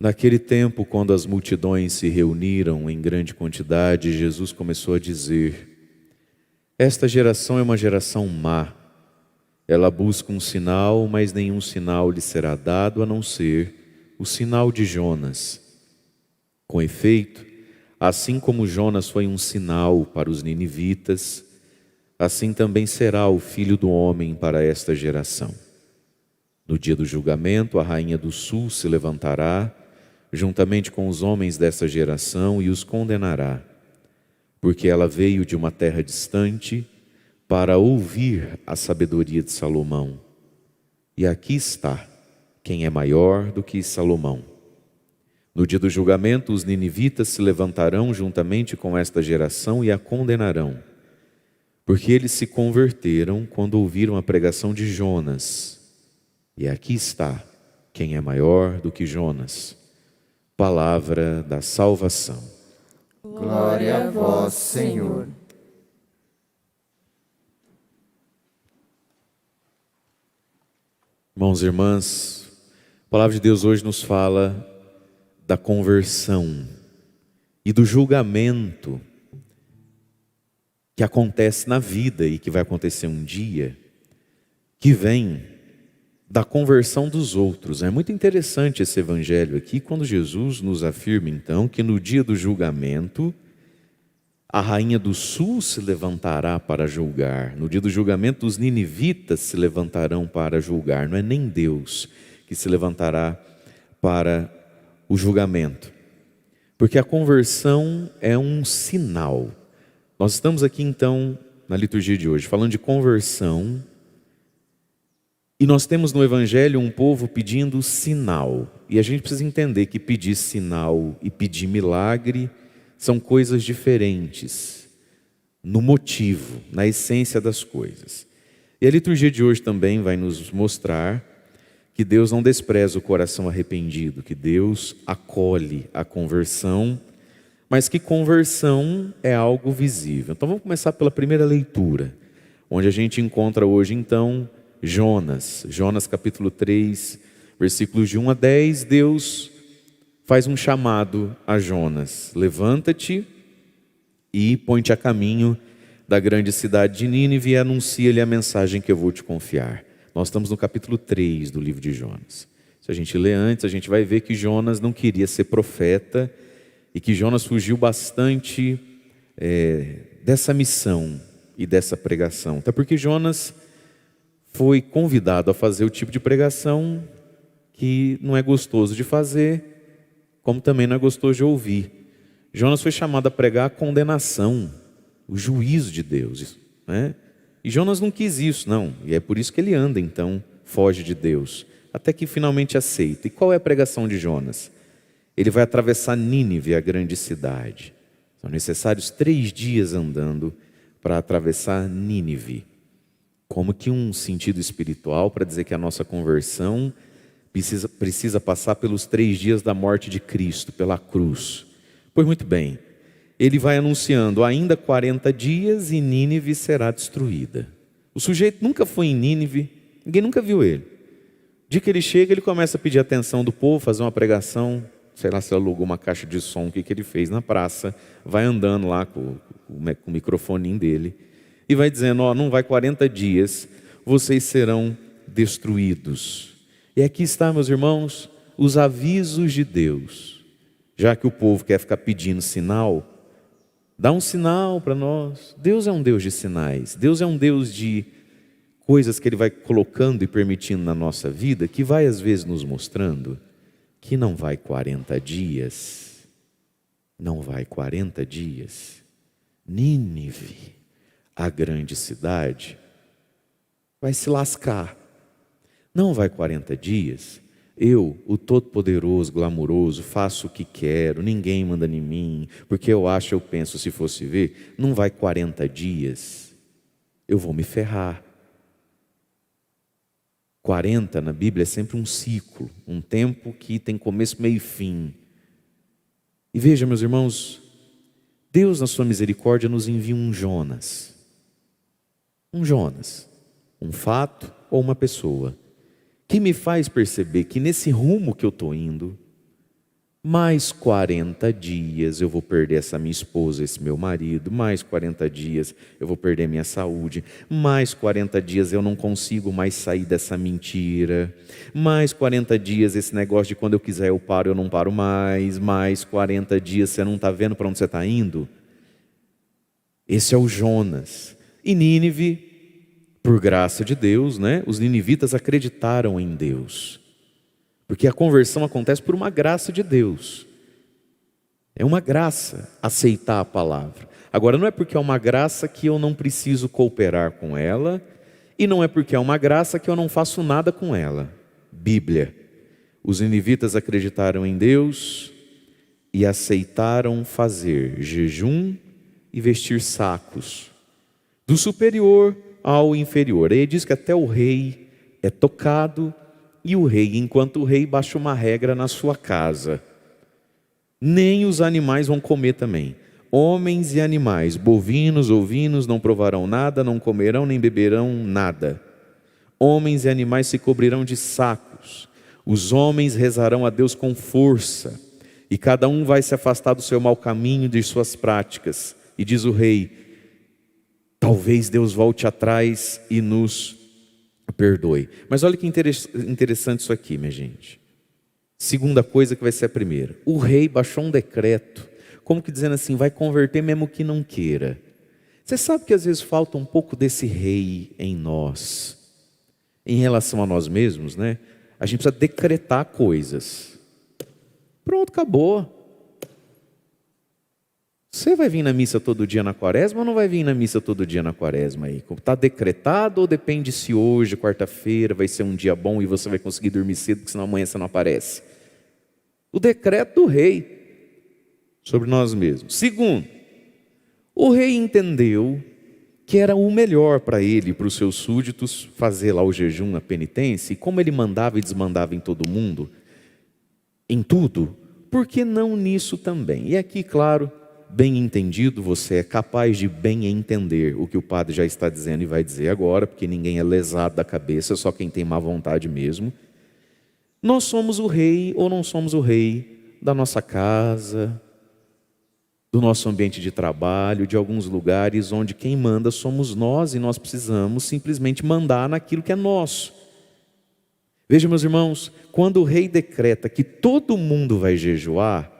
Naquele tempo, quando as multidões se reuniram em grande quantidade, Jesus começou a dizer: esta geração é uma geração má. Ela busca um sinal, mas nenhum sinal lhe será dado a não ser o sinal de Jonas. Com efeito, assim como Jonas foi um sinal para os ninivitas, assim também será o Filho do Homem para esta geração. No dia do julgamento, a rainha do sul se levantará, juntamente com os homens dessa geração, e os condenará, porque ela veio de uma terra distante para ouvir a sabedoria de Salomão. E aqui está quem é maior do que Salomão. No dia do julgamento, os ninivitas se levantarão juntamente com esta geração e a condenarão, porque eles se converteram quando ouviram a pregação de Jonas. E aqui está quem é maior do que Jonas. Palavra da salvação. Glória a vós, Senhor. Irmãos e irmãs, a palavra de Deus hoje nos fala da conversão e do julgamento que acontece na vida e que vai acontecer um dia, que vem da conversão dos outros. É muito interessante esse evangelho aqui, quando Jesus nos afirma então que no dia do julgamento a rainha do sul se levantará para julgar. No dia do julgamento os ninivitas se levantarão para julgar. Não é nem Deus que se levantará para o julgamento, porque a conversão é um sinal. Nós estamos aqui então na liturgia de hoje falando de conversão, e nós temos no evangelho um povo pedindo sinal, e a gente precisa entender que pedir sinal e pedir milagre são coisas diferentes no motivo, na essência das coisas. E a liturgia de hoje também vai nos mostrar que Deus não despreza o coração arrependido, que Deus acolhe a conversão, mas que conversão é algo visível. Então vamos começar pela primeira leitura, onde a gente encontra hoje então Jonas capítulo 3, versículos de 1 a 10, Deus faz um chamado a Jonas: levanta-te e põe-te a caminho da grande cidade de Nínive e anuncia-lhe a mensagem que eu vou te confiar. Nós estamos no capítulo 3 do livro de Jonas. Se a gente ler antes, a gente vai ver que Jonas não queria ser profeta e que Jonas fugiu bastante dessa missão e dessa pregação. Até porque Jonas foi convidado a fazer o tipo de pregação que não é gostoso de fazer, como também não é gostoso de ouvir. Jonas foi chamado a pregar a condenação, o juízo de Deus, né? E Jonas não quis isso, não. E é por isso que ele anda, então, foge de Deus, até que finalmente aceita. E qual é a pregação de Jonas? Ele vai atravessar Nínive, a grande cidade. São necessários 3 dias andando para atravessar Nínive. Como que um sentido espiritual para dizer que a nossa conversão precisa passar pelos 3 dias da morte de Cristo, pela cruz. Pois muito bem, ele vai anunciando: ainda 40 dias e Nínive será destruída. O sujeito nunca foi em Nínive, ninguém nunca viu ele. O dia que ele chega, ele começa a pedir atenção do povo, fazer uma pregação, sei lá se ele alugou uma caixa de som, o que ele fez na praça, vai andando lá com o microfoninho dele, e vai dizendo: ó, não vai 40 dias, vocês serão destruídos. E aqui está, meus irmãos, os avisos de Deus. Já que o povo quer ficar pedindo sinal, dá um sinal para nós. Deus é um Deus de sinais. Deus é um Deus de coisas que Ele vai colocando e permitindo na nossa vida, que vai às vezes nos mostrando que não vai 40 dias. Não vai 40 dias. Nínive, a grande cidade, vai se lascar. Não vai 40 dias. Eu, o Todo-Poderoso, Glamuroso, faço o que quero, ninguém manda em mim, porque eu acho, eu penso, se fosse ver, não vai 40 dias, eu vou me ferrar. 40 na Bíblia é sempre um ciclo, um tempo que tem começo, meio e fim. E veja, meus irmãos, Deus na sua misericórdia nos envia um Jonas, um fato ou uma pessoa, que me faz perceber que nesse rumo que eu estou indo, Mais 40 dias eu vou perder essa minha esposa, esse meu marido. Mais 40 dias eu vou perder minha saúde. Mais 40 dias eu não consigo mais sair dessa mentira. Mais 40 dias esse negócio de quando eu quiser eu paro, eu não paro mais. Mais 40 dias você não está vendo para onde você está indo? Esse é o Jonas. E Nínive, por graça de Deus, né? Os ninivitas acreditaram em Deus. Porque a conversão acontece por uma graça de Deus. É uma graça aceitar a palavra. Agora, não é porque é uma graça que eu não preciso cooperar com ela, e não é porque é uma graça que eu não faço nada com ela. Bíblia. Os ninivitas acreditaram em Deus e aceitaram fazer jejum e vestir sacos, do superior ao inferior. Aí diz que até o rei é tocado, e o rei, enquanto o rei, baixa uma regra na sua casa: nem os animais vão comer também. Homens e animais, bovinos, ovinos, não provarão nada, não comerão nem beberão nada. Homens e animais se cobrirão de sacos. Os homens rezarão a Deus com força, e cada um vai se afastar do seu mau caminho, de suas práticas. E diz o rei: talvez Deus volte atrás e nos perdoe. Mas olha que interessante isso aqui, minha gente. Segunda coisa que vai ser a primeira. O rei baixou um decreto, como que dizendo assim, vai converter mesmo que não queira. Você sabe que às vezes falta um pouco desse rei em nós, em relação a nós mesmos, né? A gente precisa decretar coisas. Pronto, acabou. Você vai vir na missa todo dia na quaresma ou não vai vir na missa todo dia na quaresma aí? Está decretado ou depende se hoje, quarta-feira, vai ser um dia bom e você vai conseguir dormir cedo, porque senão amanhã você não aparece? O decreto do rei sobre nós mesmos. Segundo, o rei entendeu que era o melhor para ele e para os seus súditos fazer lá o jejum, a penitência, e como ele mandava e desmandava em todo mundo, em tudo, por que não nisso também? E aqui, claro, bem entendido, você é capaz de bem entender o que o padre já está dizendo e vai dizer agora, porque ninguém é lesado da cabeça, só quem tem má vontade mesmo. Nós somos o rei ou não somos o rei da nossa casa, do nosso ambiente de trabalho, de alguns lugares onde quem manda somos nós e nós precisamos simplesmente mandar naquilo que é nosso. Veja, meus irmãos, quando o rei decreta que todo mundo vai jejuar,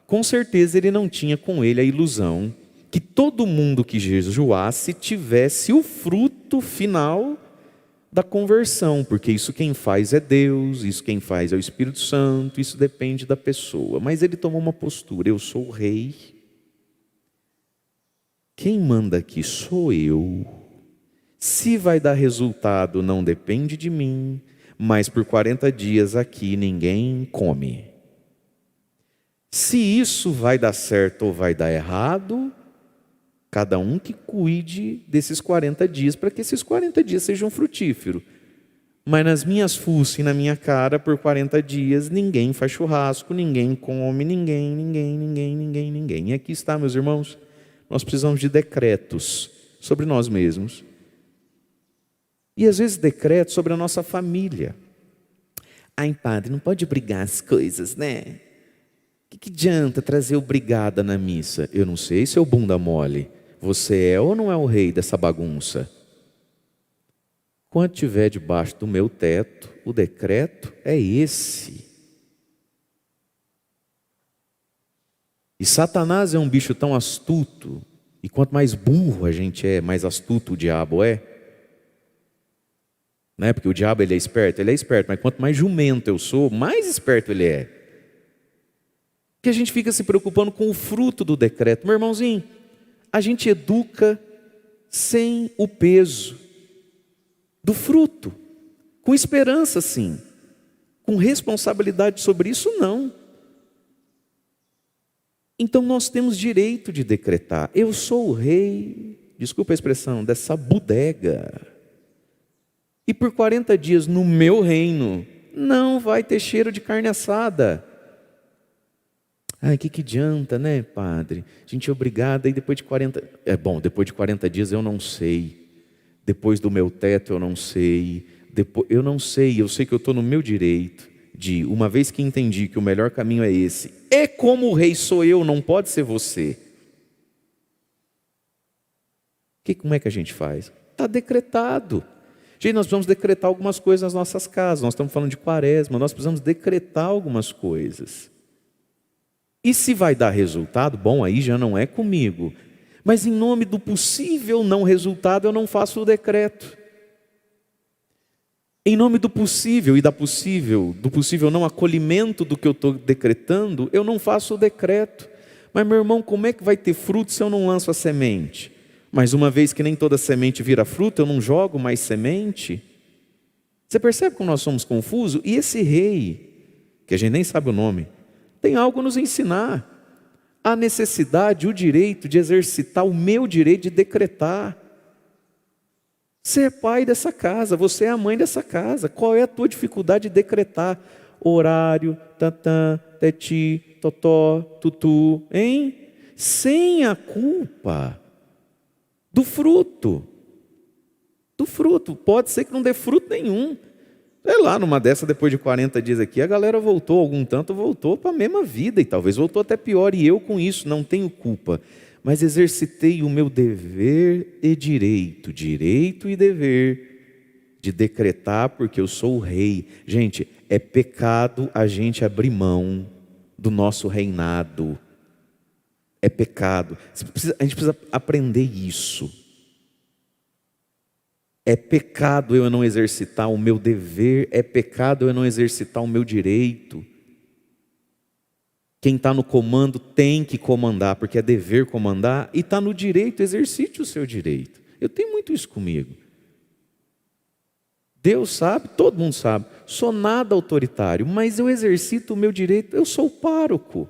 com certeza ele não tinha com ele a ilusão que todo mundo que jejuasse tivesse o fruto final da conversão, porque isso quem faz é Deus, isso quem faz é o Espírito Santo, isso depende da pessoa. Mas ele tomou uma postura: eu sou o rei, quem manda aqui sou eu, se vai dar resultado não depende de mim, mas por 40 dias aqui ninguém come. Se isso vai dar certo ou vai dar errado, cada um que cuide desses 40 dias, para que esses 40 dias sejam frutíferos. Mas nas minhas fuças e na minha cara, por 40 dias, ninguém faz churrasco, ninguém come, ninguém. E aqui está, meus irmãos, nós precisamos de decretos sobre nós mesmos. E às vezes decretos sobre a nossa família. Ai, padre, não pode brigar as coisas, né? O que adianta trazer o brigada na missa? Eu não sei, seu bunda mole. Você é ou não é o rei dessa bagunça? Quando estiver debaixo do meu teto, o decreto é esse. E Satanás é um bicho tão astuto, e quanto mais burro a gente é, mais astuto o diabo é. Não é porque o diabo ele é esperto, mas quanto mais jumento eu sou, mais esperto ele é. Que a gente fica se preocupando com o fruto do decreto. Meu irmãozinho, a gente educa sem o peso do fruto, com esperança sim, com responsabilidade sobre isso não. Então nós temos direito de decretar: eu sou o rei, desculpa a expressão, dessa bodega, e por 40 dias no meu reino não vai ter cheiro de carne assada. Ai, que adianta, né, padre? A gente é obrigado, e depois de 40... depois de 40 dias eu não sei. Depois do meu teto eu não sei. Eu não sei, eu sei que eu estou no meu direito de uma vez que entendi que o melhor caminho é esse, e como o rei sou eu, não pode ser você, como é que a gente faz? Está decretado. Gente, nós precisamos decretar algumas coisas nas nossas casas. Nós estamos falando de quaresma, nós precisamos decretar algumas coisas. E se vai dar resultado, bom, aí já não é comigo. Mas em nome do possível não resultado, eu não faço o decreto. Em nome do possível e do possível não acolhimento do que eu estou decretando, eu não faço o decreto. Mas meu irmão, como é que vai ter fruto se eu não lanço a semente? Mas uma vez que nem toda semente vira fruto, eu não jogo mais semente. Você percebe como nós somos confusos? E esse rei, que a gente nem sabe o nome, tem algo a nos ensinar. A necessidade, o direito de exercitar o meu direito de decretar. Você é pai dessa casa, você é a mãe dessa casa. Qual é a tua dificuldade de decretar? Horário, tantã, teti, totó, tutu, hein? Sem a culpa do fruto. Do fruto. Pode ser que não dê fruto nenhum. Sei lá, numa dessa, depois de 40 dias aqui, a galera voltou, algum tanto voltou para a mesma vida, e talvez voltou até pior, e eu com isso não tenho culpa. Mas exercitei o meu dever e direito e dever, de decretar porque eu sou o rei. Gente, é pecado a gente abrir mão do nosso reinado. É pecado. A gente precisa aprender isso. É pecado eu não exercitar o meu dever, é pecado eu não exercitar o meu direito. Quem está no comando tem que comandar, porque é dever comandar, e está no direito, exercite o seu direito. Eu tenho muito isso comigo. Deus sabe, todo mundo sabe, sou nada autoritário, mas eu exercito o meu direito, eu sou o pároco.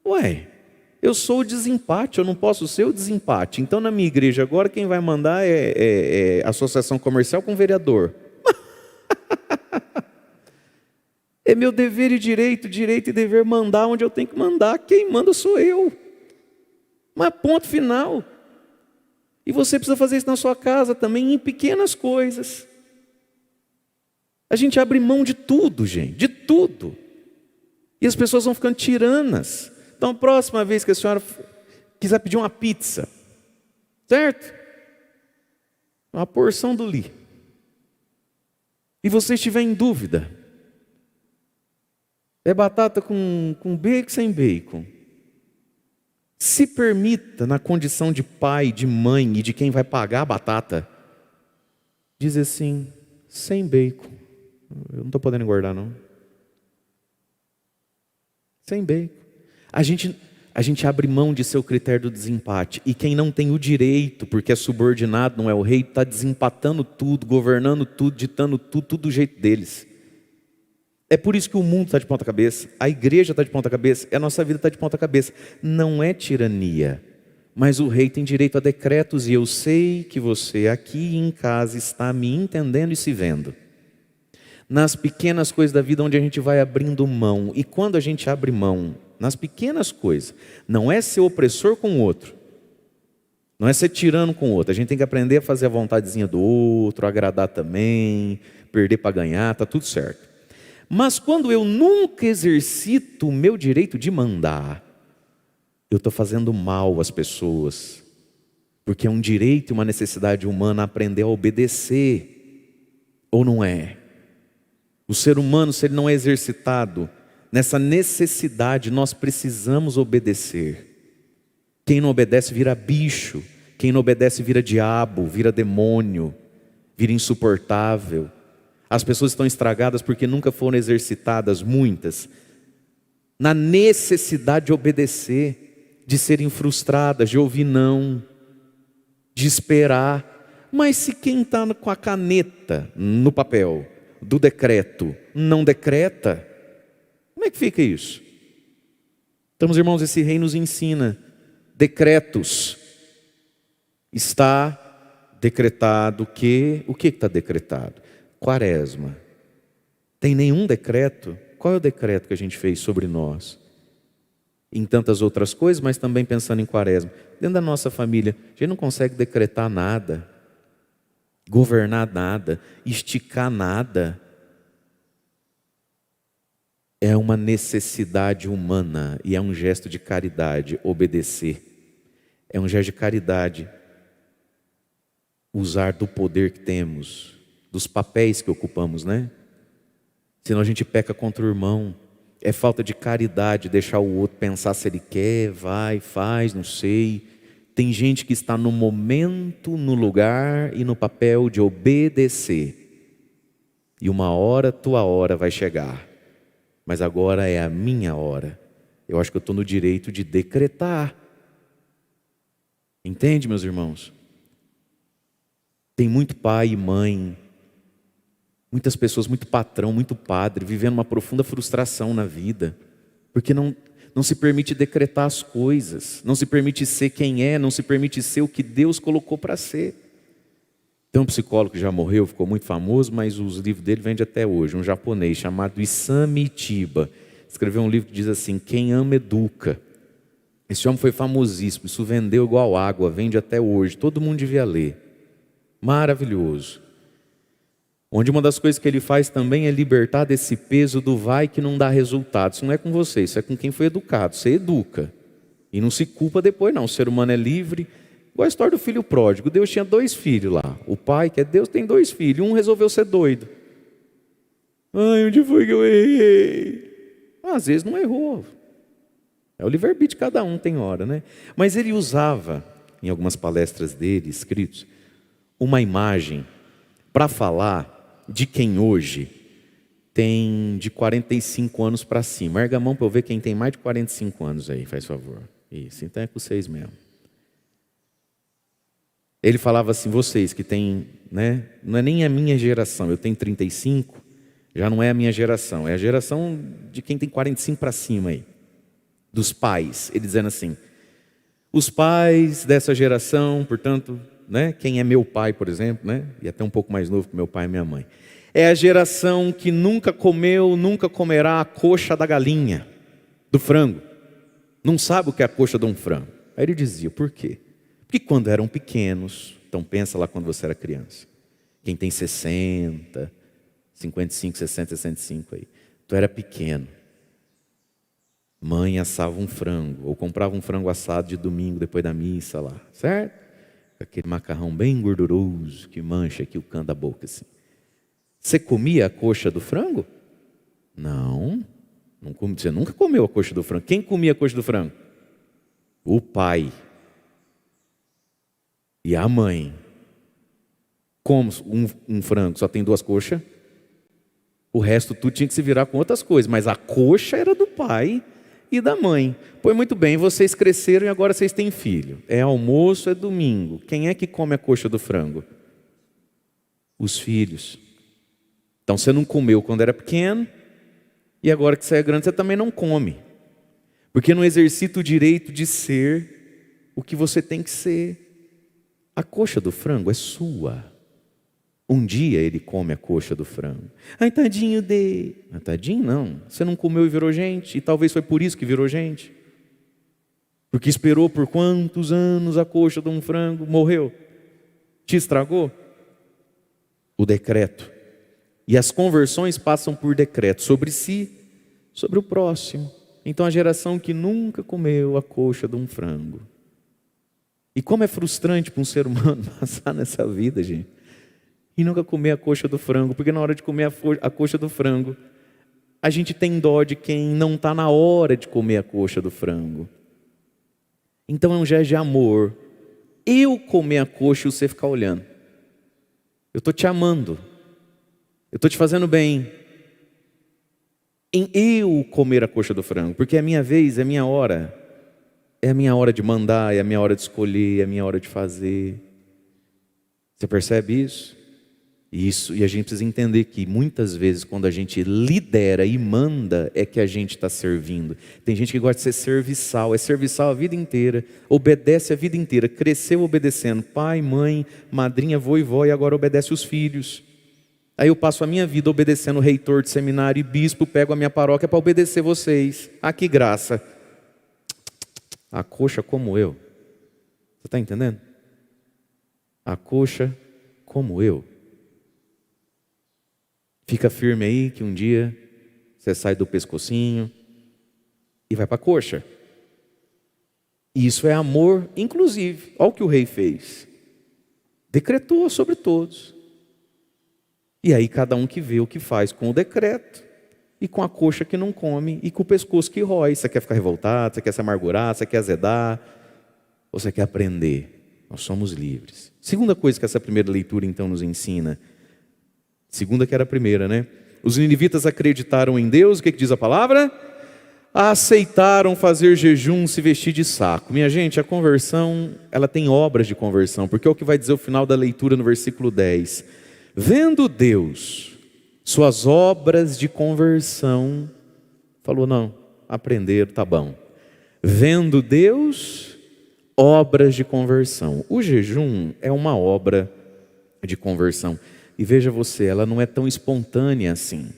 Ué, eu sou o desempate, eu não posso ser o desempate. Então na minha igreja agora quem vai mandar é associação comercial com vereador. É meu dever e direito e dever mandar onde eu tenho que mandar. Quem manda sou eu. Mas ponto final. E você precisa fazer isso na sua casa também, em pequenas coisas. A gente abre mão de tudo, gente, de tudo. E as pessoas vão ficando tiranas. Então, a próxima vez que a senhora quiser pedir uma pizza, certo? Uma porção do Li. E você estiver em dúvida, é batata com bacon, sem bacon. Se permita, na condição de pai, de mãe e de quem vai pagar a batata, dizer assim, sem bacon. Eu não estou podendo engordar, não. Sem bacon. A gente abre mão de ser o critério do desempate. E quem não tem o direito, porque é subordinado, não é o rei, está desempatando tudo, governando tudo, ditando tudo do jeito deles. É por isso que o mundo está de ponta cabeça, a igreja está de ponta cabeça, a nossa vida está de ponta cabeça. Não é tirania, mas o rei tem direito a decretos, e eu sei que você aqui em casa está me entendendo e se vendo. Nas pequenas coisas da vida onde a gente vai abrindo mão, e quando a gente abre mão, nas pequenas coisas, não é ser opressor com o outro, não é ser tirano com o outro, a gente tem que aprender a fazer a vontadezinha do outro, agradar também, perder para ganhar, está tudo certo. Mas quando eu nunca exercito o meu direito de mandar, eu estou fazendo mal às pessoas, porque é um direito e uma necessidade humana aprender a obedecer, ou não é? O ser humano, se ele não é exercitado nessa necessidade, nós precisamos obedecer. Quem não obedece vira bicho, quem não obedece vira diabo, vira demônio, vira insuportável. As pessoas estão estragadas porque nunca foram exercitadas, muitas, na necessidade de obedecer, de serem frustradas, de ouvir não, de esperar. Mas se quem está com a caneta no papel do decreto não decreta, como é que fica isso? Então, meus irmãos, esse rei nos ensina decretos. Está decretado que... O que está decretado? Quaresma. Tem nenhum decreto? Qual é o decreto que a gente fez sobre nós? Em tantas outras coisas, mas também pensando em quaresma. Dentro da nossa família, a gente não consegue decretar nada, governar nada, esticar nada. É uma necessidade humana e é um gesto de caridade obedecer. É um gesto de caridade usar do poder que temos, dos papéis que ocupamos, né? Senão a gente peca contra o irmão. É falta de caridade deixar o outro pensar se ele quer, vai, faz, não sei. Tem gente que está no momento, no lugar e no papel de obedecer. E uma hora, tua hora vai chegar. Mas agora é a minha hora. Eu acho que eu estou no direito de decretar. Entende, meus irmãos? Tem muito pai e mãe, muitas pessoas, muito patrão, muito padre, vivendo uma profunda frustração na vida, porque não se permite decretar as coisas, não se permite ser quem é, não se permite ser o que Deus colocou para ser. Tem um psicólogo que já morreu, ficou muito famoso, mas os livros dele vendem até hoje, um japonês chamado Isami Chiba, escreveu um livro que diz assim: quem ama educa. Esse homem foi famosíssimo, isso vendeu igual água, vende até hoje, todo mundo devia ler. Maravilhoso. Onde uma das coisas que ele faz também é libertar desse peso do vai que não dá resultado. Isso não é com você, isso é com quem foi educado. Você educa e não se culpa depois não. O ser humano é livre. Igual a história do filho pródigo. Deus tinha 2 filhos lá. O pai, que é Deus, tem 2 filhos. Um resolveu ser doido. Ai, onde foi que eu errei? Às vezes não errou. É o livre-arbítrio de cada um, tem hora, né? Mas ele usava, em algumas palestras dele, escritos, uma imagem para falar de quem hoje tem de 45 anos para cima. Erga a mão para eu ver quem tem mais de 45 anos aí, faz favor. Isso, então é com vocês mesmo. Ele falava assim: vocês que têm, né? Não é nem a minha geração, eu tenho 35, já não é a minha geração, é a geração de quem tem 45 para cima aí. Dos pais, ele dizendo assim: os pais dessa geração, portanto, né, quem é meu pai, por exemplo, né, e até um pouco mais novo que meu pai e minha mãe, é a geração que nunca comeu, nunca comerá a coxa da galinha, do frango. Não sabe o que é a coxa de um frango. Aí ele dizia: por quê? Porque quando eram pequenos, então pensa lá quando você era criança, quem tem 60, 55, 60, 65 aí, tu era pequeno, mãe assava um frango, ou comprava um frango assado de domingo depois da missa lá, certo? Aquele macarrão bem gorduroso que mancha aqui o canto da boca assim. Você comia a coxa do frango? Não, você nunca comeu a coxa do frango. Quem comia a coxa do frango? O pai e a mãe. Como um frango só tem 2 coxas, o resto tudo tinha que se virar com outras coisas, mas a coxa era do pai e da mãe. Pois muito bem, vocês cresceram e agora vocês têm filho. É almoço, é domingo. Quem é que come a coxa do frango? Os filhos. Então você não comeu quando era pequeno, e agora que você é grande você também não come. Porque não exercita o direito de ser o que você tem que ser. A coxa do frango é sua. Um dia ele come a coxa do frango. Ai, tadinho dele. Ah, tadinho não. Você não comeu e virou gente. E talvez foi por isso que virou gente. Porque esperou por quantos anos a coxa de um frango, morreu. Te estragou? O decreto. E as conversões passam por decreto. Sobre si, sobre o próximo. Então a geração que nunca comeu a coxa de um frango. E como é frustrante para um ser humano passar nessa vida, gente. E nunca comer a coxa do frango, porque na hora de comer a coxa do frango, a gente tem dó de quem não está na hora de comer a coxa do frango. Então é um gesto de amor. Eu comer a coxa e você ficar olhando. Eu estou te amando. Eu estou te fazendo bem. Em eu comer a coxa do frango, porque é a minha vez, é a minha hora. É a minha hora de mandar, é a minha hora de escolher, é a minha hora de fazer. Você percebe isso? Isso, e a gente precisa entender que muitas vezes quando a gente lidera e manda é que a gente está servindo. Tem gente que gosta de ser serviçal, é serviçal a vida inteira, obedece a vida inteira, cresceu obedecendo pai, mãe, madrinha, avô e vó, e agora obedece os filhos. Aí eu passo a minha vida obedecendo reitor de seminário e bispo, pego a minha paróquia para obedecer vocês. Ah, que graça. A coxa como eu. Você está entendendo? A coxa como eu. Fica firme aí que um dia Você sai do pescocinho e vai para a coxa. Isso é amor inclusive. Olha o que o rei fez. Decretou sobre todos. E aí cada um que vê o que faz com o decreto. E com a coxa que não come. E com o pescoço que rói. Você quer ficar revoltado? Você quer se amargurar? Você quer azedar? Ou você quer aprender? Nós somos livres. Segunda coisa que essa primeira leitura então nos ensina. Segunda que era a primeira, né? Os ninivitas acreditaram em Deus. O que diz a palavra? Aceitaram fazer jejum, se vestir de saco. Minha gente, a conversão, ela tem obras de conversão. Porque é o que vai dizer o final da leitura no versículo 10. Vendo Deus suas obras de conversão, falou, não, aprenderam, tá bom. Vendo Deus, obras de conversão. O jejum é uma obra de conversão. E veja você, ela não é tão espontânea assim.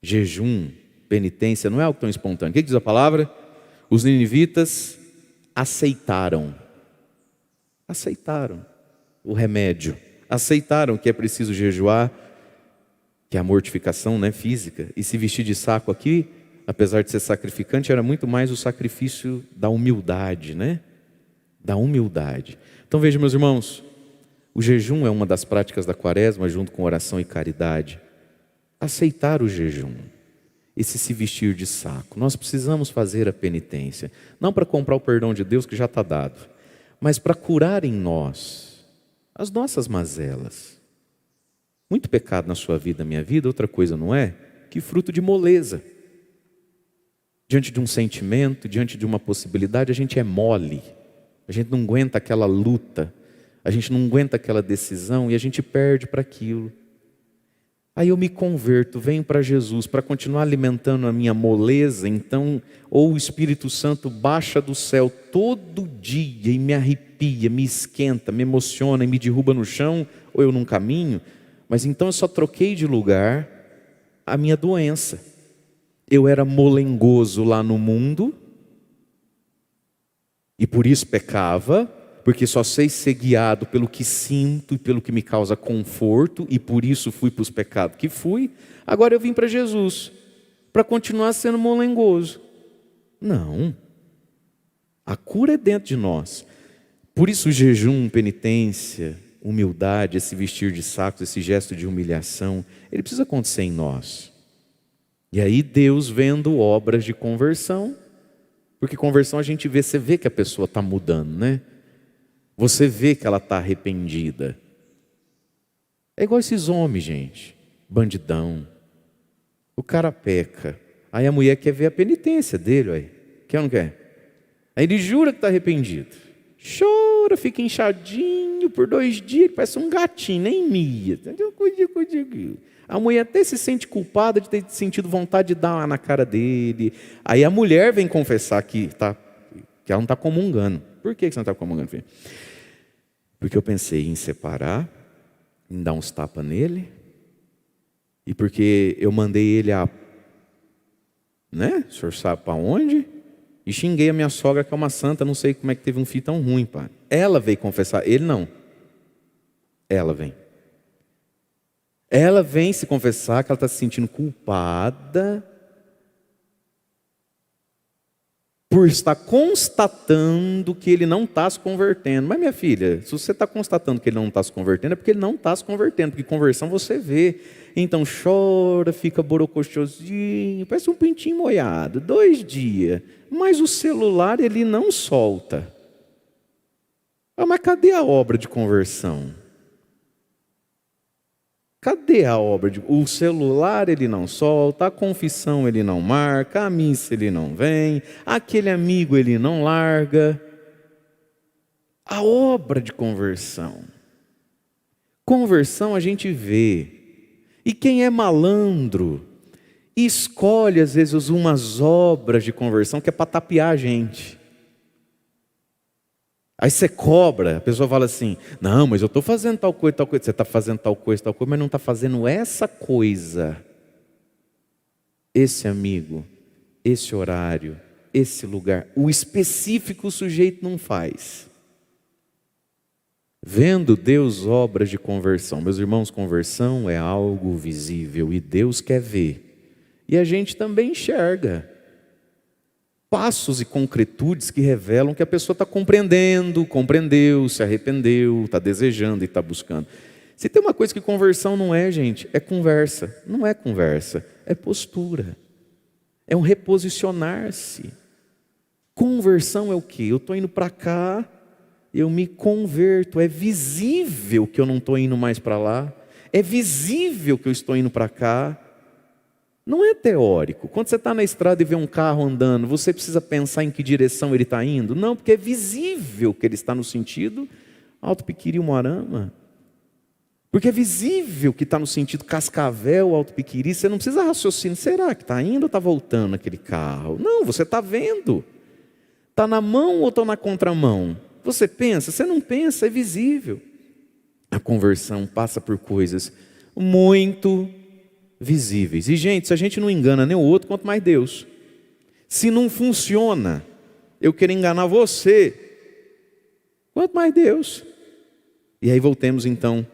Jejum, penitência, não é algo tão espontâneo. O que diz a palavra? Os ninivitas aceitaram o remédio. Aceitaram que é preciso jejuar, que é a mortificação, né, física. E se vestir de saco aqui, apesar de ser sacrificante, era muito mais o sacrifício da humildade, né? Da humildade. Então veja, meus irmãos, o jejum é uma das práticas da quaresma, junto com oração e caridade. Aceitar o jejum, esse se vestir de saco. Nós precisamos fazer a penitência, não para comprar o perdão de Deus que já está dado, mas para curar em nós as nossas mazelas. Muito pecado na sua vida, minha vida, outra coisa não é? Que fruto de moleza. Diante de um sentimento, diante de uma possibilidade, a gente é mole. A gente não aguenta aquela luta, a gente não aguenta aquela decisão e a gente perde para aquilo. Aí eu me converto, venho para Jesus para continuar alimentando a minha moleza, então, ou o Espírito Santo baixa do céu todo dia e me arrepia, me esquenta, me emociona e me derruba no chão, ou eu não caminho, mas então eu só troquei de lugar a minha doença. Eu era molengoso lá no mundo, e por isso pecava, porque só sei ser guiado pelo que sinto e pelo que me causa conforto, e por isso fui para os pecados que fui. Agora eu vim para Jesus, para continuar sendo molengoso. Não. A cura é dentro de nós. Por isso o jejum, penitência, humildade, esse vestir de sacos, esse gesto de humilhação, ele precisa acontecer em nós. E aí Deus vendo obras de conversão, porque conversão a gente vê, você vê que a pessoa está mudando, né? Você vê que ela está arrependida. É igual esses homens, gente, bandidão. O cara peca, aí a mulher quer ver a penitência dele, ué. Quer ou não quer? Aí ele jura que está arrependido. Chora, fica inchadinho por 2 dias, parece um gatinho, nem mia. A mulher até se sente culpada de ter sentido vontade de dar uma na cara dele. Aí a mulher vem confessar que ela não está comungando. Por que você não está comungando, filho? Porque eu pensei em separar, em dar uns tapas nele, e porque eu mandei ele né? O senhor sabe para onde? E xinguei a minha sogra, que é uma santa, não sei como é que teve um filho tão ruim, pai. Ela veio confessar, ele não. Ela vem. Ela vem se confessar que ela está se sentindo culpada por estar constatando que ele não está se convertendo. Mas minha filha, se você está constatando que ele não está se convertendo, é porque ele não está se convertendo, porque conversão você vê. Então chora, fica borocochosinho, parece um pintinho molhado, 2 dias, mas o celular ele não solta. Ah, mas cadê a obra de conversão? Cadê a obra? O celular ele não solta, a confissão ele não marca, a missa ele não vem, aquele amigo ele não larga. A obra de conversão. Conversão a gente vê. E quem é malandro, escolhe às vezes umas obras de conversão que é para tapear a gente. Aí você cobra, a pessoa fala assim, não, mas eu estou fazendo tal coisa, tal coisa. Você está fazendo tal coisa, mas não está fazendo essa coisa. Esse amigo, esse horário, esse lugar. O específico o sujeito não faz. Vendo Deus obras de conversão. Meus irmãos, conversão é algo visível e Deus quer ver. E a gente também enxerga passos e concretudes que revelam que a pessoa está compreendendo, compreendeu, se arrependeu, está desejando e está buscando. Se tem uma coisa que conversão não é, gente, é conversa. Não é conversa, é postura. É um reposicionar-se. Conversão é o quê? Eu estou indo para cá, eu me converto. É visível que eu não estou indo mais para lá. É visível que eu estou indo para cá. Não é teórico. Quando você está na estrada e vê um carro andando, você precisa pensar em que direção ele está indo? Não, porque é visível que ele está no sentido Alto Piquiri-Umuarama. Porque é visível que está no sentido Cascavel, Alto Piquiri. Você não precisa raciocinar. Será que está indo ou está voltando aquele carro? Não, você está vendo. Está na mão ou está na contramão? Você pensa? Você não pensa, é visível. A conversão passa por coisas muito visíveis. E, gente, se a gente não engana nem o outro, quanto mais Deus. Se não funciona, eu quero enganar você, quanto mais Deus. E aí voltemos então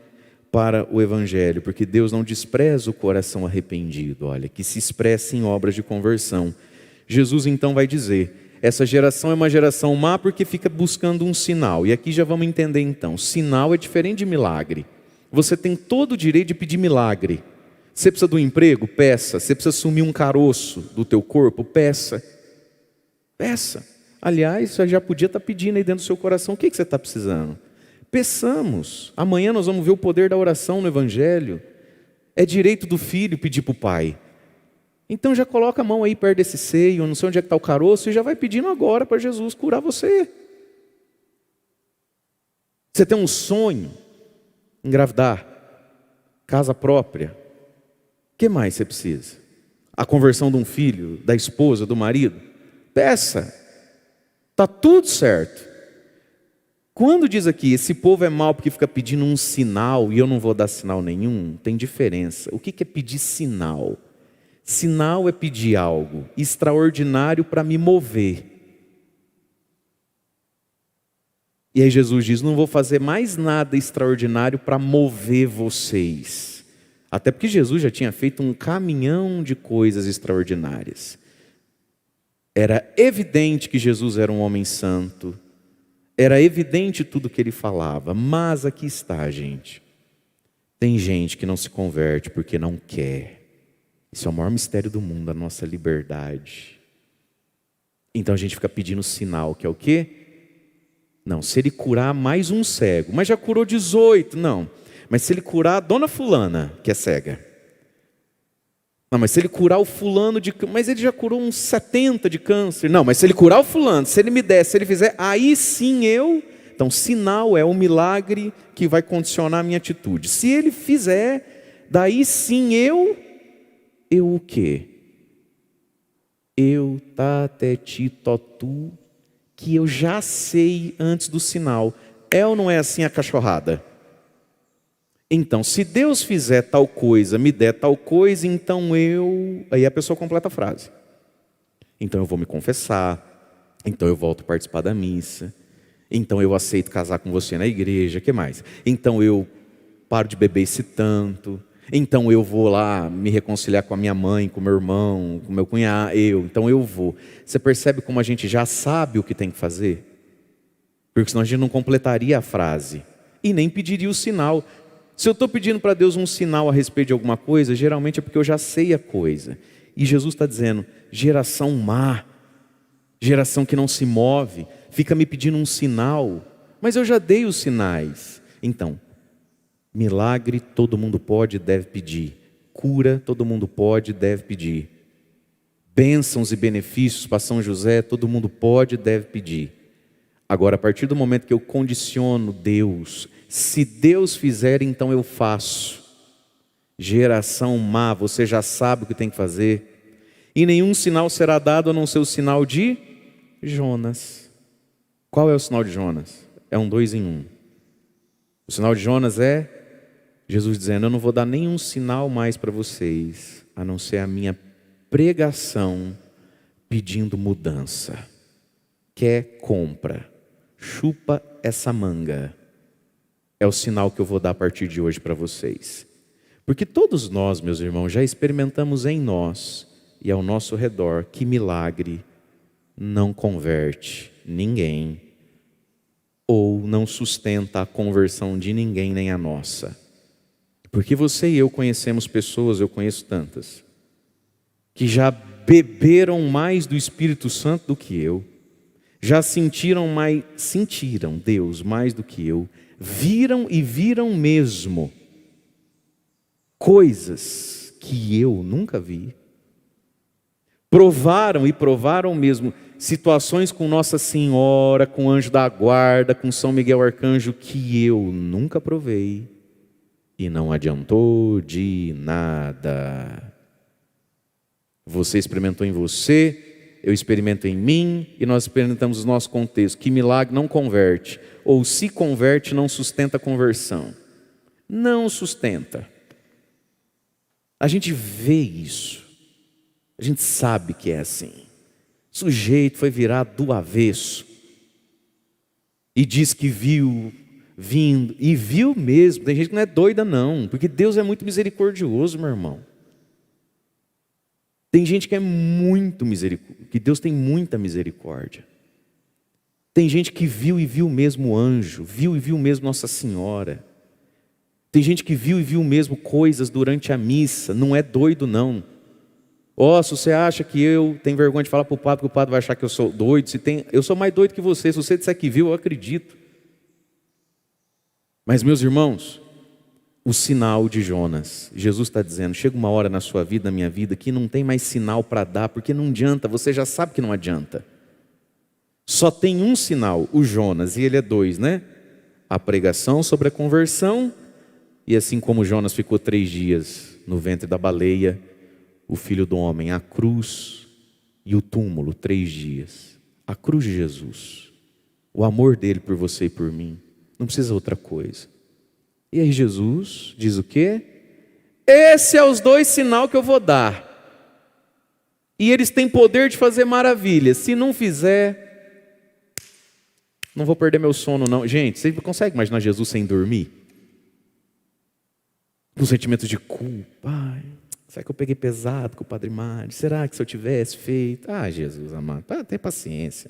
para o Evangelho, porque Deus não despreza o coração arrependido, olha, que se expressa em obras de conversão. Jesus então vai dizer, essa geração é uma geração má porque fica buscando um sinal. E aqui já vamos entender então, sinal é diferente de milagre. Você tem todo o direito de pedir milagre. Você precisa de um emprego? Peça. Você precisa sumir um caroço do teu corpo? Peça. Peça. Aliás, você já podia estar pedindo aí dentro do seu coração. O que você está precisando? Peçamos. Amanhã nós vamos ver o poder da oração no Evangelho. É direito do filho pedir para o pai. Então já coloca a mão aí perto desse seio, não sei onde é que está o caroço, e já vai pedindo agora para Jesus curar você. Você tem um sonho, engravidar, casa própria. O que mais você precisa? A conversão de um filho, da esposa, do marido? Peça. Está tudo certo. Quando diz aqui, esse povo é mau porque fica pedindo um sinal e eu não vou dar sinal nenhum, tem diferença. O que é pedir sinal? Sinal é pedir algo extraordinário para me mover. E aí Jesus diz, não vou fazer mais nada extraordinário para mover vocês. Até porque Jesus já tinha feito um caminhão de coisas extraordinárias. Era evidente que Jesus era um homem santo. Era evidente tudo que ele falava. Mas aqui está, gente. Tem gente que não se converte porque não quer. Isso é o maior mistério do mundo, a nossa liberdade. Então a gente fica pedindo sinal, que é o quê? Não, se ele curar mais um cego, mas já curou 18, não. Mas se ele curar a dona fulana, que é cega. Não, mas se ele curar o fulano de câncer, mas ele já curou uns 70 de câncer. Não, mas se ele curar o fulano, se ele me der, se ele fizer, aí sim eu... Então, sinal é o milagre que vai condicionar a minha atitude. Se ele fizer, daí sim eu o quê? Eu tateti totu, que eu já sei antes do sinal. É ou não é assim a cachorrada? Então, se Deus fizer tal coisa, me der tal coisa, então eu... Aí a pessoa completa a frase. Então eu vou me confessar, então eu volto a participar da missa, então eu aceito casar com você na igreja, o que mais? Então eu paro de beber esse tanto, então eu vou lá me reconciliar com a minha mãe, com o meu irmão, com o meu cunhado, então eu vou. Você percebe como a gente já sabe o que tem que fazer? Porque senão a gente não completaria a frase e nem pediria o sinal. Se eu estou pedindo para Deus um sinal a respeito de alguma coisa, geralmente é porque eu já sei a coisa. E Jesus está dizendo, geração má, geração que não se move, fica me pedindo um sinal, mas eu já dei os sinais. Então, milagre todo mundo pode e deve pedir. Cura todo mundo pode e deve pedir. Bênçãos e benefícios para São José todo mundo pode e deve pedir. Agora, a partir do momento que eu condiciono Deus, se Deus fizer, então eu faço. Geração má, você já sabe o que tem que fazer. E nenhum sinal será dado a não ser o sinal de Jonas. Qual é o sinal de Jonas? É um 2 em 1. O sinal de Jonas é Jesus dizendo, eu não vou dar nenhum sinal mais para vocês, a não ser a minha pregação pedindo mudança. Quer compra, chupa essa manga. É o sinal que eu vou dar a partir de hoje para vocês. Porque todos nós, meus irmãos, já experimentamos em nós e ao nosso redor, que milagre não converte ninguém ou não sustenta a conversão de ninguém, nem a nossa. Porque você e eu conhecemos pessoas, eu conheço tantas, que já beberam mais do Espírito Santo do que eu, já sentiram Deus mais do que eu, viram e viram mesmo coisas que eu nunca vi, provaram e provaram mesmo situações com Nossa Senhora, com Anjo da Guarda, com São Miguel Arcanjo, que eu nunca provei e não adiantou de nada. Você experimentou em você, eu experimento em mim, e nós experimentamos o nosso contexto. Que milagre não converte, ou se converte, não sustenta a conversão. Não sustenta. A gente vê isso, a gente sabe que é assim. O sujeito foi virado do avesso e diz que viu vindo, e viu mesmo. Tem gente que não é doida não, porque Deus é muito misericordioso, meu irmão. Tem gente que é muito misericórdia, que Deus tem muita misericórdia. Tem gente que viu e viu mesmo o anjo, viu e viu mesmo Nossa Senhora. Tem gente que viu e viu mesmo coisas durante a missa, não é doido não. Se você acha que eu tenho vergonha de falar para o padre, que o padre vai achar que eu sou doido, eu sou mais doido que você, se você disser que viu, eu acredito. Mas meus irmãos, o sinal de Jonas, Jesus está dizendo, chega uma hora na sua vida, na minha vida, que não tem mais sinal para dar, porque não adianta, você já sabe que não adianta. Só tem um sinal, o Jonas, e ele é 2, né? A pregação sobre a conversão, e assim como Jonas ficou 3 dias no ventre da baleia, o Filho do Homem, a cruz e o túmulo, 3 dias. A cruz de Jesus, o amor dele por você e por mim, não precisa outra coisa. E aí Jesus diz o quê? Esse é os 2 sinal que eu vou dar. E eles têm poder de fazer maravilhas. Se não fizer, não vou perder meu sono não. Gente, você consegue imaginar Jesus sem dormir? Com sentimentos de culpa. Ai, será que eu peguei pesado com o Padre Mário? Será que se eu tivesse feito? Jesus amado, tenha paciência.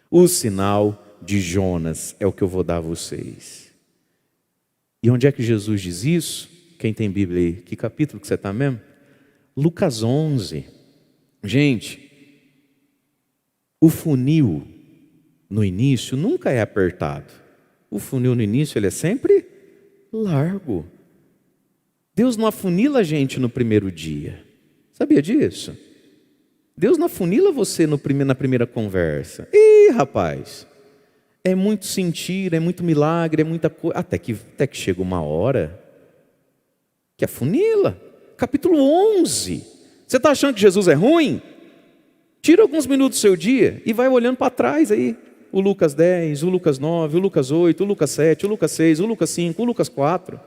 O sinal de Jonas é o que eu vou dar a vocês. E onde é que Jesus diz isso? Quem tem Bíblia aí? Que capítulo que você está mesmo? Lucas 11. Gente, o funil no início nunca é apertado. O funil no início ele é sempre largo. Deus não afunila a gente no primeiro dia. Sabia disso? Deus não afunila você na primeira conversa. Rapaz, é muito sentir, é muito milagre, é muita coisa. Até que chega uma hora que afunila. Capítulo 11. Você está achando que Jesus é ruim? Tira alguns minutos do seu dia e vai olhando para trás aí. O Lucas 10, o Lucas 9, o Lucas 8, o Lucas 7, o Lucas 6, o Lucas 5, o Lucas 4.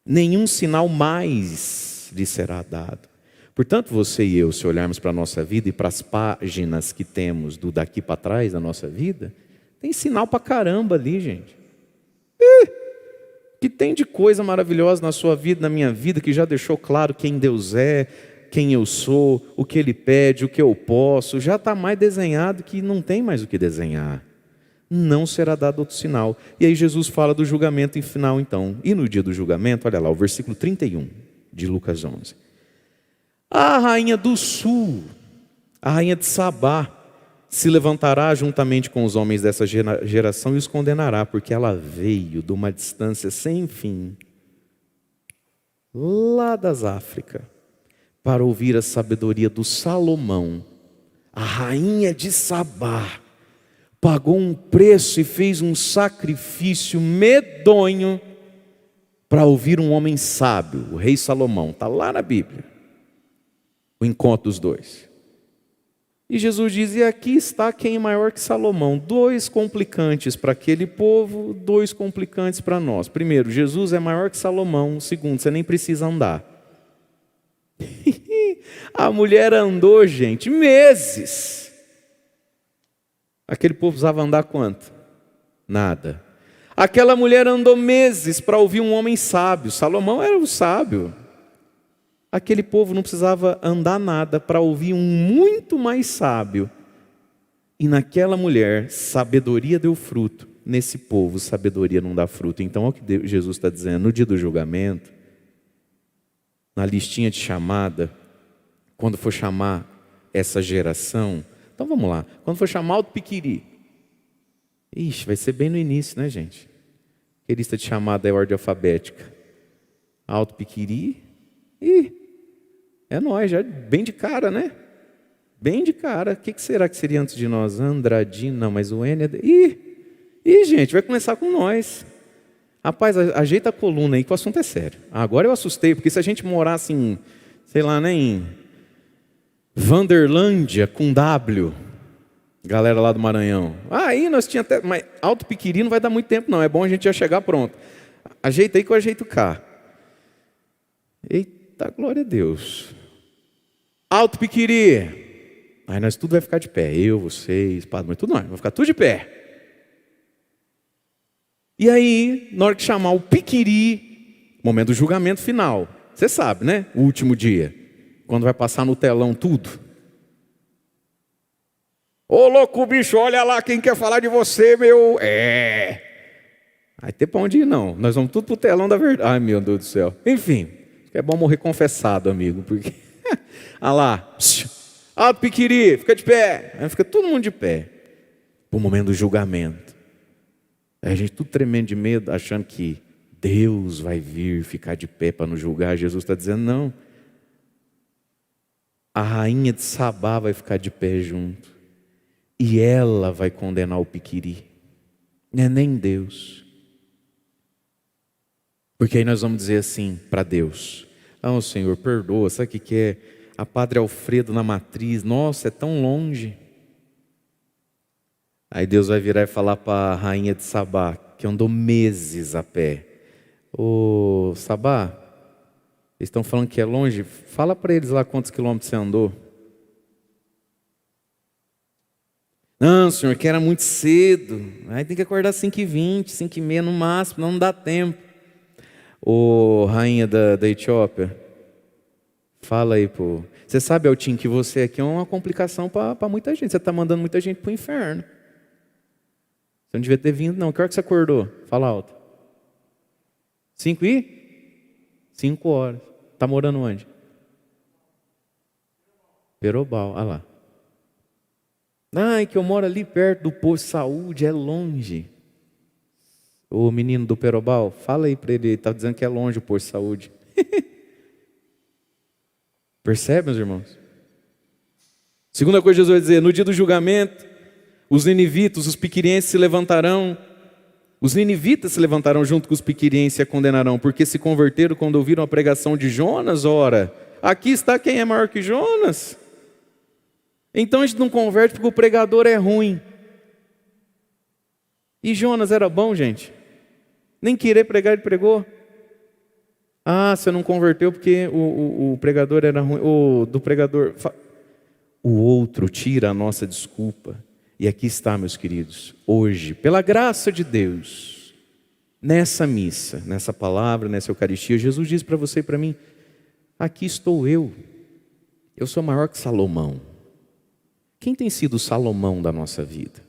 Nenhum sinal mais lhe será dado. Portanto, você e eu, se olharmos para a nossa vida e para as páginas que temos do daqui para trás da nossa vida, tem sinal para caramba ali, gente. Que tem de coisa maravilhosa na sua vida, na minha vida, que já deixou claro quem Deus é, quem eu sou, o que Ele pede, o que eu posso. Já está mais desenhado que não tem mais o que desenhar. Não será dado outro sinal. E aí Jesus fala do julgamento em final então. E no dia do julgamento, olha lá, o versículo 31 de Lucas 11. A rainha do sul, a rainha de Sabá, se levantará juntamente com os homens dessa geração e os condenará, porque ela veio de uma distância sem fim, lá das Áfricas, para ouvir a sabedoria do Salomão. A rainha de Sabá pagou um preço e fez um sacrifício medonho para ouvir um homem sábio, o rei Salomão. Está lá na Bíblia, o encontro dos 2. E Jesus diz, e aqui está quem é maior que Salomão. 2 complicantes para aquele povo, 2 complicantes para nós. Primeiro, Jesus é maior que Salomão. Segundo, você nem precisa andar. A mulher andou, gente, meses. Aquele povo precisava andar quanto? Nada. Aquela mulher andou meses para ouvir um homem sábio. Salomão era o sábio. aquele povo não precisava andar nada para ouvir um muito mais sábio. E naquela mulher, sabedoria deu fruto. Nesse povo, sabedoria não dá fruto. Então, olha o que Jesus está dizendo. No dia do julgamento, na listinha de chamada, quando for chamar essa geração... Então, vamos lá. Quando for chamar o piquiri... Ixi, vai ser bem no início, né, gente? Que lista de chamada é ordem alfabética. Alto piquiri... Ih, é nós, já bem de cara, né? Bem de cara. O que será que seria antes de nós? Andradino, não, mas o N é... Ih, gente, vai começar com nós. Rapaz, ajeita a coluna aí que o assunto é sério. Agora eu assustei, porque se a gente morasse em, sei lá, né, em Vanderlândia com W, galera lá do Maranhão. Aí nós tínhamos até... Mas Alto Piquiri não vai dar muito tempo, não. É bom a gente já chegar pronto. Ajeita aí que eu ajeito cá. Eita, glória a Deus. Alto Piquiri. Aí nós tudo vai ficar de pé. Eu, vocês, padre, mas tudo nós. Vai ficar tudo de pé. E aí, na hora que chamar o Piquiri, momento do julgamento final. Você sabe, né? O último dia. Quando vai passar no telão tudo. Ô louco bicho, olha lá quem quer falar de você, meu. Aí tem pra onde ir, não. Nós vamos tudo pro telão da verdade. Ai, meu Deus do céu. Enfim, é bom morrer confessado, amigo. Porque, olha lá. Alto Piquiri, fica de pé. Aí fica todo mundo de pé. Pro momento do julgamento. Aí a gente tudo tremendo de medo, achando que Deus vai vir ficar de pé para nos julgar. Jesus está dizendo, não. A rainha de Sabá vai ficar de pé junto. E ela vai condenar o Piquiri. Não é nem Deus. Porque aí nós vamos dizer assim para Deus. Ah, Senhor, perdoa. Sabe o que é? A Padre Alfredo na Matriz. Nossa, é tão longe. Aí Deus vai virar e falar para a rainha de Sabá, que andou meses a pé. Ô Sabá, eles estão falando que é longe. Fala para eles lá quantos quilômetros você andou. Não, senhor, que era muito cedo. Aí tem que acordar 5h20, 5h30 no máximo, não dá tempo. Ô rainha da Etiópia, fala aí, pô. Você sabe, Altim, que você aqui é uma complicação para muita gente. Você está mandando muita gente para o inferno. Você não devia ter vindo, não. Que hora que você acordou? Fala alto. 5 horas. Está morando onde? Perobal, olha lá. Ai, que eu moro ali perto do posto de saúde, é longe. O menino do Perobal, fala aí para ele está dizendo que é longe o posto de saúde. Percebe, meus irmãos? Segunda coisa que Jesus vai dizer, no dia do julgamento, os ninivitas, os piquirienses se levantarão. Os ninivitas se levantarão junto com os piquirienses e a condenarão, porque se converteram quando ouviram a pregação de Jonas. Ora, aqui está quem é maior que Jonas. Então a gente não converte porque o pregador é ruim. E Jonas era bom, gente? Nem querer pregar ele pregou. Ah, você não converteu porque o pregador era ruim. O do pregador... O outro tira a nossa desculpa. E aqui está, meus queridos, hoje, pela graça de Deus, nessa missa, nessa palavra, nessa Eucaristia, Jesus diz para você e para mim, aqui estou eu sou maior que Salomão. Quem tem sido o Salomão da nossa vida?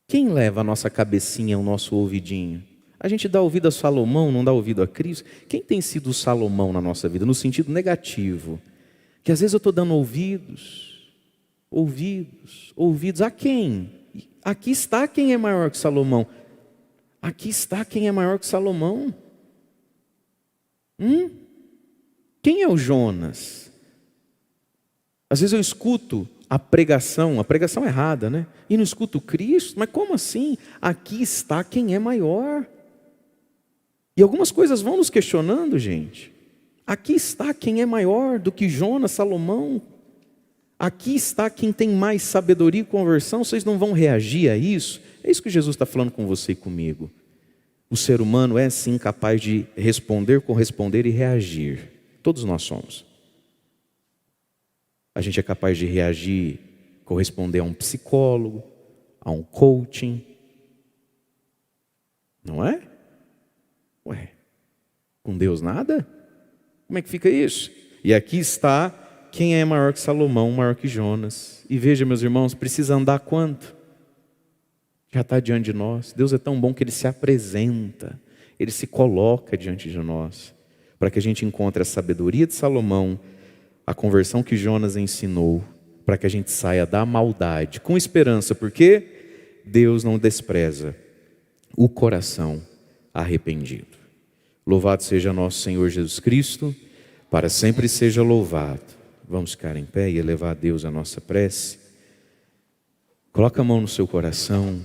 Quem leva a nossa cabecinha, o nosso ouvidinho? A gente dá ouvido a Salomão, não dá ouvido a Cristo? Quem tem sido o Salomão na nossa vida, no sentido negativo? Que às vezes eu estou dando ouvidos a quem? Aqui está quem é maior que Salomão. Aqui está quem é maior que Salomão. Quem é o Jonas? Às vezes eu escuto a pregação errada, né? E não escuto Cristo, mas como assim? Aqui está quem é maior. E algumas coisas vão nos questionando, gente. Aqui está quem é maior do que Jonas, Salomão. Aqui está quem tem mais sabedoria e conversão. Vocês não vão reagir a isso? É isso que Jesus está falando com você e comigo. O ser humano é sim capaz de responder, corresponder e reagir. Todos nós somos. A gente é capaz de reagir, corresponder a um psicólogo, a um coaching. Não é? Ué, com Deus nada? Como é que fica isso? E aqui está quem é maior que Salomão, maior que Jonas. E veja, meus irmãos, precisa andar quanto? Já está diante de nós. Deus é tão bom que Ele se apresenta, Ele se coloca diante de nós, para que a gente encontre a sabedoria de Salomão, a conversão que Jonas ensinou, para que a gente saia da maldade com esperança, porque Deus não despreza o coração arrependido. Louvado seja nosso Senhor Jesus Cristo, para sempre seja louvado. Vamos ficar em pé e elevar a Deus a nossa prece. Coloca a mão no seu coração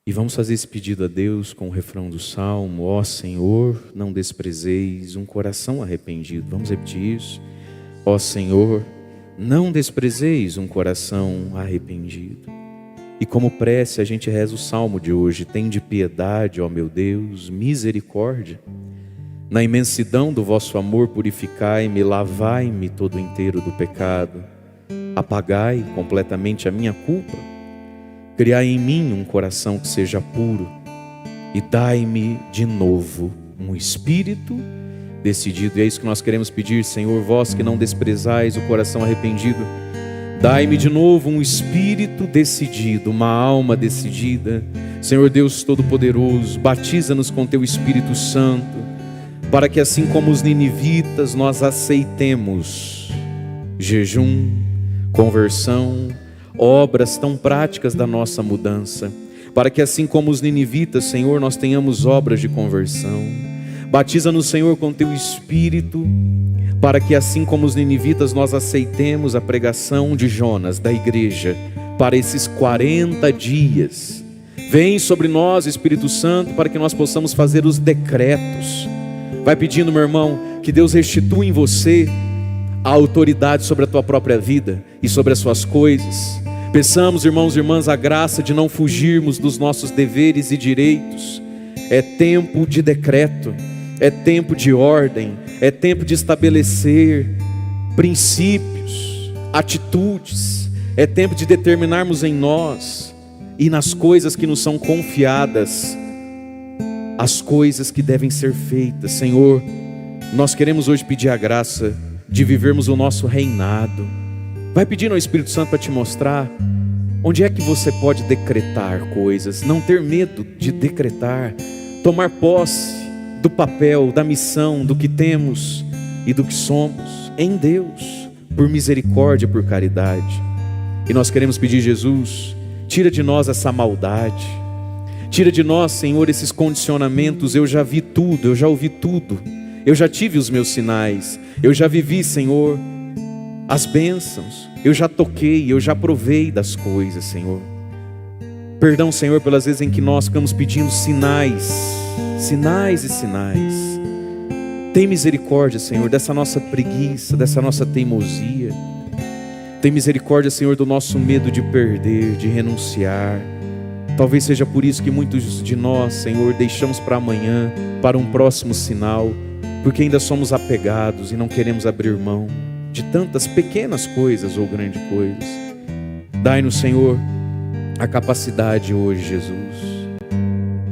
e vamos fazer esse pedido a Deus com o refrão do Salmo: ó Senhor, não desprezeis um coração arrependido. Vamos repetir isso. Ó Senhor, não desprezeis um coração arrependido. E como prece a gente reza o Salmo de hoje: tende piedade, ó meu Deus, misericórdia. Na imensidão do vosso amor purificai-me, lavai-me todo inteiro do pecado. Apagai completamente a minha culpa. Criai em mim um coração que seja puro e dai-me de novo um espírito decidido. E é isso que nós queremos pedir, Senhor, vós que não desprezais o coração arrependido. Dai-me de novo um espírito decidido, uma alma decidida. Senhor Deus Todo-Poderoso, batiza-nos com Teu Espírito Santo, para que assim como os ninivitas nós aceitemos jejum, conversão, obras tão práticas da nossa mudança, para que assim como os ninivitas, Senhor, nós tenhamos obras de conversão. Batiza-nos, Senhor, com Teu Espírito, para que assim como os ninivitas nós aceitemos a pregação de Jonas, da igreja, para esses 40 dias. Vem sobre nós, Espírito Santo, para que nós possamos fazer os decretos. Vai pedindo, meu irmão, que Deus restitua em você a autoridade sobre a tua própria vida e sobre as suas coisas. Peçamos, irmãos e irmãs, a graça de não fugirmos dos nossos deveres e direitos. É tempo de decreto, é tempo de ordem, é tempo de estabelecer princípios, atitudes. É tempo de determinarmos em nós e nas coisas que nos são confiadas as coisas que devem ser feitas. Senhor, nós queremos hoje pedir a graça de vivermos o nosso reinado. Vai pedindo ao Espírito Santo para te mostrar onde é que você pode decretar coisas. Não ter medo de decretar, tomar posse do papel, da missão, do que temos e do que somos em Deus, por misericórdia, por caridade. E nós queremos pedir, Jesus, tira de nós essa maldade, tira de nós, Senhor, esses condicionamentos. Eu já vi tudo, eu já ouvi tudo, eu já tive os meus sinais, eu já vivi, Senhor, as bênçãos, eu já toquei, eu já provei das coisas, Senhor. Perdão, Senhor, pelas vezes em que nós ficamos pedindo sinais, sinais e sinais. Tem misericórdia, Senhor, dessa nossa preguiça, dessa nossa teimosia. Tem misericórdia, Senhor, do nosso medo de perder, de renunciar. Talvez seja por isso que muitos de nós, Senhor, deixamos para amanhã, para um próximo sinal, porque ainda somos apegados e não queremos abrir mão de tantas pequenas coisas ou grandes coisas. Dai-nos, Senhor, a capacidade hoje, Jesus,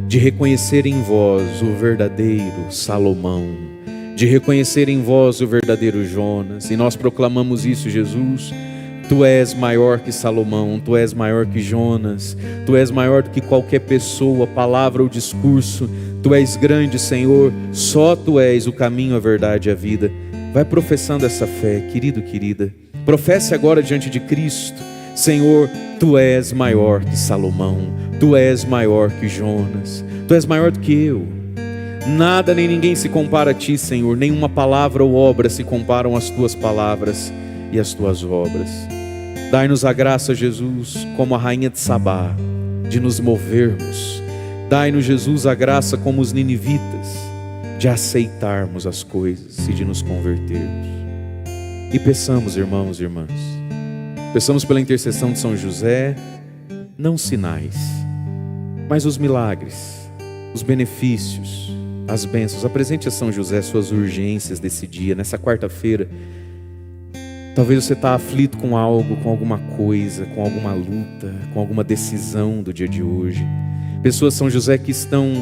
de reconhecer em vós o verdadeiro Salomão, de reconhecer em vós o verdadeiro Jonas. E nós proclamamos isso, Jesus. Tu és maior que Salomão, Tu és maior que Jonas, Tu és maior do que qualquer pessoa, palavra ou discurso. Tu és grande, Senhor, só Tu és o caminho, a verdade e a vida. Vai professando essa fé, querido, querida. Professe agora diante de Cristo: Senhor, Tu és maior que Salomão, Tu és maior que Jonas, Tu és maior do que eu. Nada nem ninguém se compara a Ti, Senhor. Nenhuma palavra ou obra se comparam às Tuas palavras e às Tuas obras. Dai-nos a graça, Jesus, como a rainha de Sabá, de nos movermos. Dai-nos, Jesus, a graça como os ninivitas, de aceitarmos as coisas e de nos convertermos. E peçamos, irmãos e irmãs, peçamos pela intercessão de São José, não sinais, mas os milagres, os benefícios, as bênçãos. Apresente a São José suas urgências desse dia, nessa quarta-feira. Talvez você está aflito com algo, com alguma coisa, com alguma luta, com alguma decisão do dia de hoje. Pessoas, São José, que estão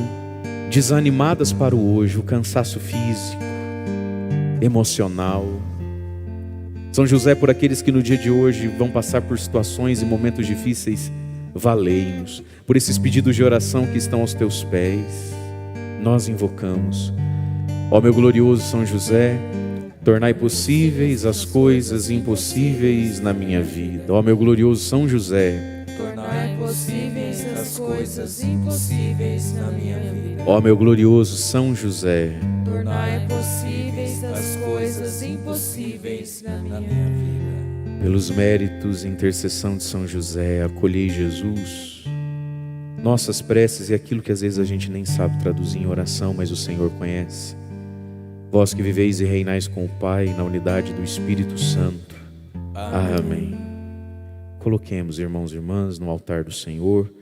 desanimadas para o hoje, o cansaço físico, emocional. São José, por aqueles que no dia de hoje vão passar por situações e momentos difíceis, valei-nos. Por esses pedidos de oração que estão aos teus pés, nós invocamos. Ó meu glorioso São José, tornai possíveis as coisas impossíveis na minha vida. Ó meu glorioso São José, tornai possíveis as coisas impossíveis na minha vida. ó meu glorioso São José, Tornai possíveis as coisas impossíveis na minha vida. pelos méritos e intercessão de São José, acolhei Jesus. Nossas preces e aquilo que às vezes a gente nem sabe traduzir em oração, mas o Senhor conhece. Vós que viveis e reinais com o Pai na unidade do Espírito Santo. Amém. Coloquemos, irmãos e irmãs, no altar do Senhor